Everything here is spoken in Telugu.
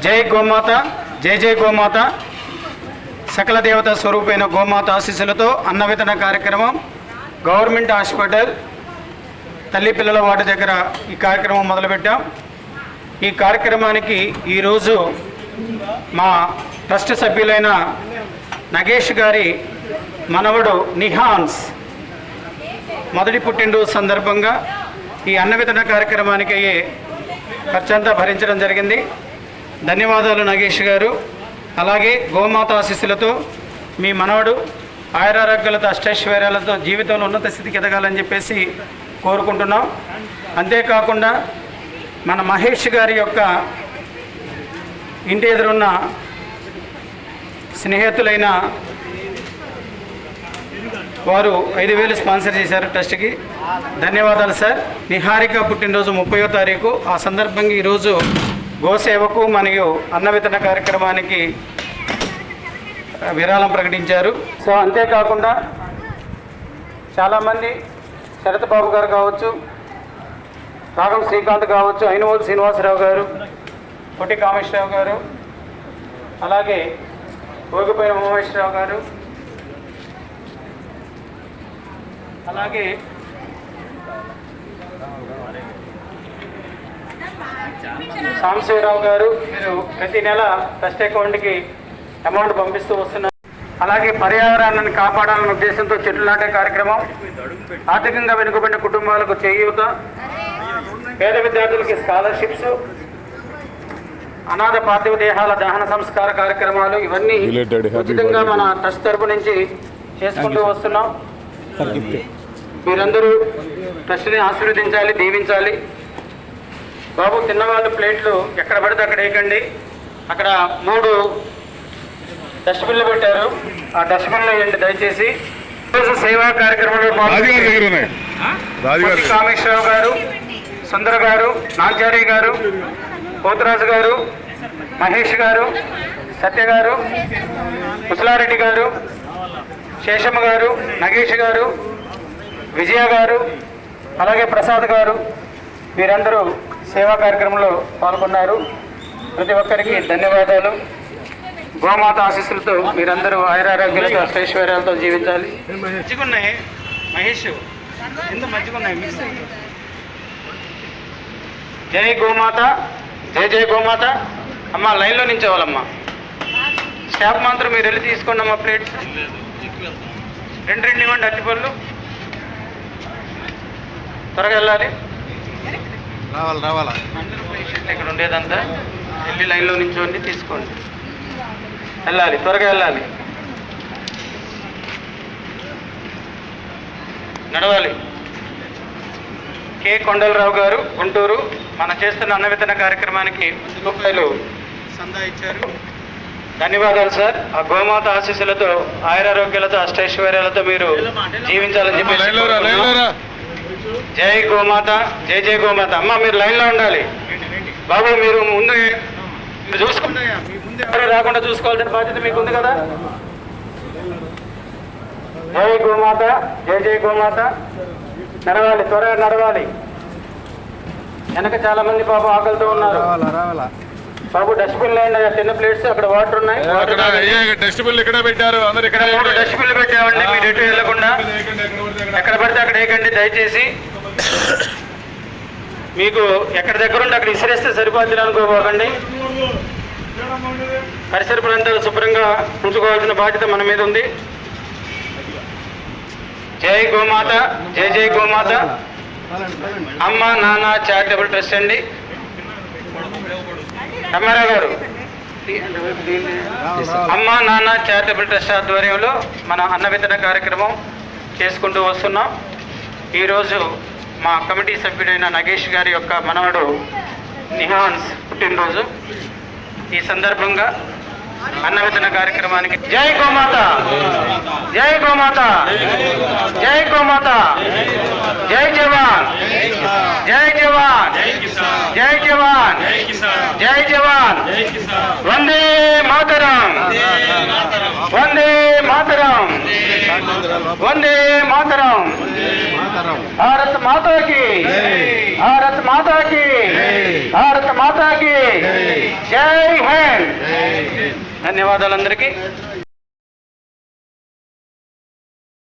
జై గోమాత, జై జై గోమాత. సకల దేవత స్వరూపైన గోమాత ఆశీస్సులతో అన్న వితరణ కార్యక్రమం గవర్నమెంట్ హాస్పిటల్ తల్లి పిల్లల వార్డు దగ్గర ఈ కార్యక్రమం మొదలుపెట్టాం. ఈ కార్యక్రమానికి ఈరోజు మా ట్రస్ట్ సభ్యులైన నగేష్ గారి మనవడు నిహాన్స్ మొదటి పుట్టినరోజు సందర్భంగా ఈ అన్న వితరణ కార్యక్రమానికి అయ్యే ఖర్చంతా భరించడం జరిగింది. ధన్యవాదాలు నగేష్ గారు. అలాగే గోమాత ఆశీస్సులతో మీ మనవడు ఆయురారోగ్యాలతో అష్టైశ్వర్యాలతో జీవితంలో ఉన్నత స్థితికి ఎదగాలని చెప్పేసి కోరుకుంటున్నాం. అంతేకాకుండా మన మహేష్ గారి యొక్క ఇంటి ఎదురున్న స్నేహితులైన వారు 5,000 స్పాన్సర్ చేశారు ట్రస్ట్కి. ధన్యవాదాలు సార్. నిహారిక పుట్టినరోజు 30వ తారీఖు. ఆ సందర్భంగా ఈరోజు గోసేవకు మరియు అన్న వితరణ కార్యక్రమానికి విరాళం ప్రకటించారు. సో అంతేకాకుండా చాలామంది శరత్ బాబు గారు కావచ్చు, రాగం శ్రీకాంత్ కావచ్చు, అయినవోలు శ్రీనివాసరావు గారు, పొట్టి కామేశ్వరరావు గారు, అలాగే ఓగిపోయిన ఉమేశ్వరరావు గారు, అలాగే సాంబశివరావు గారు. మీరు ప్రతి నెల ట్రస్ట్ అకౌంట్కి అమౌంట్ పంపిస్తూ వస్తున్నారు. అలాగే పర్యావరణాన్ని కాపాడాలనే ఉద్దేశంతో చెట్లు నాటే కార్యక్రమం, ఆర్థికంగా వెనుకబడిన కుటుంబాలకు చేయూత, పేద విద్యార్థులకి స్కాలర్షిప్స్, అనాథ పార్థివ దేహాల దహన సంస్కార కార్యక్రమాలు ఇవన్నీ ఉచితంగా మన ట్రస్ట్ తరపు నుంచి చేసుకుంటూ వస్తున్నాం. మీరందరూ ట్రస్ట్ని ఆశీర్వదించాలి, దీవించాలి. బాబు తిన్నవాళ్ళు ప్లేట్లు ఎక్కడ పడితే అక్కడ వేయకండి. అక్కడ 3 డస్ట్బిన్లు పెట్టారు, ఆ డస్ట్బిన్లో వేయండి దయచేసి. సేవా కార్యక్రమంలో కామేశ్వరరావు గారు, సుందర గారు, నాచారి గారు, పోతురాజు గారు, మహేష్ గారు, సత్య గారు, ముసలారెడ్డి గారు, శేషమ్మ గారు, నగేష్ గారు, విజయ గారు, అలాగే ప్రసాద్ గారు, వీరందరూ సేవా కార్యక్రమంలో పాల్గొన్నారు. ప్రతి ఒక్కరికి ధన్యవాదాలు. గోమాత ఆశీస్సులతో మీరందరూ ఆయురారోగ్యాలతో అష్టైశ్వర్యాలతో జీవించాలి. మంచిగున్నాయి మహేష్, ఎంత మంచిగున్నాయి మిక్స్. జై గోమాత, జై జై గోమాత. అమ్మ లైన్లో నించోవాలమ్మా. స్టాఫ్ మాత్రం మీరు వెళ్ళి తీసుకోండి అమ్మా. ప్లేట్స్ 2 ఇవ్వండి. అట్టిపళ్ళు త్వరగా వెళ్ళాలి. రావాలా ఇక్కడ ఉండేదంతా వెళ్ళి లైన్లో నించోండి, తీసుకోండి. వెళ్ళాలి, త్వరగా వెళ్ళాలి, నడవాలి. కె కొండలరావు గారు, గుంటూరు, మనం చేస్తున్న అన్న వితరణ కార్యక్రమానికి రూపాయలు సందా ఇచ్చారు. ధన్యవాదాలు సార్. ఆ గోమాత ఆశీస్సులతో ఆయురారోగ్యాలతో అష్టైశ్వర్యాలతో మీరు జీవించాలని చెప్పి. జై గోమాత, జై జై గోమాత. అమ్మ మీరు లైన్లో ఉండాలి. బాబు మీరు ముందు చూసుకోండి. మీ ముందు ఎవరు రాకుండా చూసుకోవాల్సిన బాధ్యత మీకు ఉంది కదా. జై గోమాత, జై జై గోమాత. నడవాలి, త్వరగా నడవాలి. వెనక చాలా మంది బాబు ఆకలితో ఉన్నారు. బాబు డస్ట్బిన్ లైన్ చిన్న ప్లేట్స్, అక్కడ వాటర్ ఉన్నాయి. డస్ట్బిన్లు ఇక్కడ పెట్టారు. అందరు ఇక్కడ 3 డస్ట్బిన్లు పెట్టామండి. మీరు ఎటు వెళ్ళకుండా ఎక్కడ పడితే అక్కడ వేయకండి దయచేసి. మీకు ఎక్కడ దగ్గర ఉంటే అక్కడ ఇసిరేస్తే సరిపోతుంది అనుకోకండి. పరిసర ప్రాంతాలు శుభ్రంగా ఉంచుకోవాల్సిన బాధ్యత మన మీద ఉంది. జై గోమాత, జై జై గోమాత. అమ్మ నాన్న చారిటబుల్ ట్రస్ట్ అండి. రమారావు గారు, అమ్మ నాన్న చారిటబుల్ ట్రస్ట్ ఆధ్వర్యంలో మన అన్న వితరణ కార్యక్రమం చేసుకుంటూ వస్తున్నాం. ఈరోజు మా కమిటీ సభ్యుడైన నగేష్ గారి యొక్క మనవడు నిహాన్స్ పుట్టినరోజు. ఈ సందర్భంగా అన్న వితరణ కార్యక్రమానికి జై గోమాత, జై గోమాత, జై గోమాత, జై జవాన్, జై జవాన్, జై జవాన్, జై జవాన్. వందే మాతరం, వందే మాతరం, వందే మాతరం. మాతరం. భారత్ మాతాకి, భారత్ మాతాకి, భారత్ మాతాకి జై హింద్. ధన్యవాదాలందరికీ.